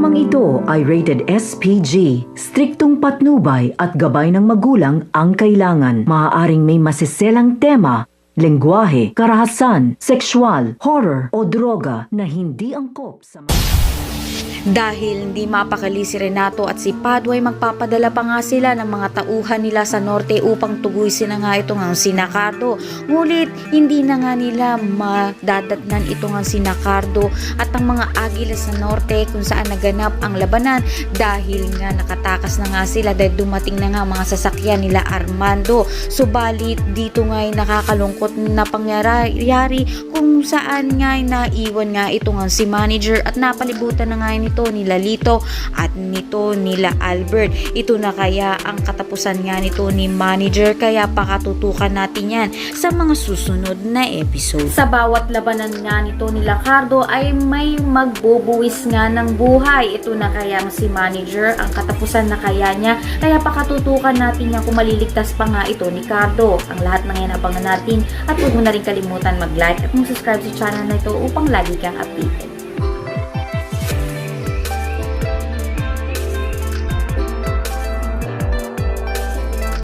Programang ito ay rated SPG. Striktong patnubay at gabay ng magulang ang kailangan. Maaaring may masiselang tema, lengguwahe, karahasan, sexual, horror o droga na hindi angkop sa Dahil hindi mapakali si Renato at si Padua ay magpapadala pa nga sila ng mga tauhan nila sa norte upang tuguisin na nga ito nga si Nacardo. Ngulit hindi na nga nila madadatnan ito nga si Nacardo at ang mga agila sa norte kung saan naganap ang labanan dahil nga nakatakas na nga sila dahil dumating na nga mga sasakyan nila Armando. Subalit dito nga ay nakakalungkot na pangyayari kung saan nga ay naiwan nga ito nga si manager at napalibutan na nga nito nila Lito at nito nila Albert. Ito na kaya ang katapusan nga nito ni manager, kaya pakatutukan natin yan sa mga susunod na episode. Sa bawat labanan nga nito nila Cardo ay may magbubuwis nga ng buhay. Ito na kaya si manager, ang katapusan na kaya niya, kaya pakatutukan natin yan kung maliligtas pa nga ito ni Cardo. Ang lahat ng yan abangan natin at huwag mo na rin kalimutan mag-like at mag-subscribe sa channel na ito upang lagi kang updated.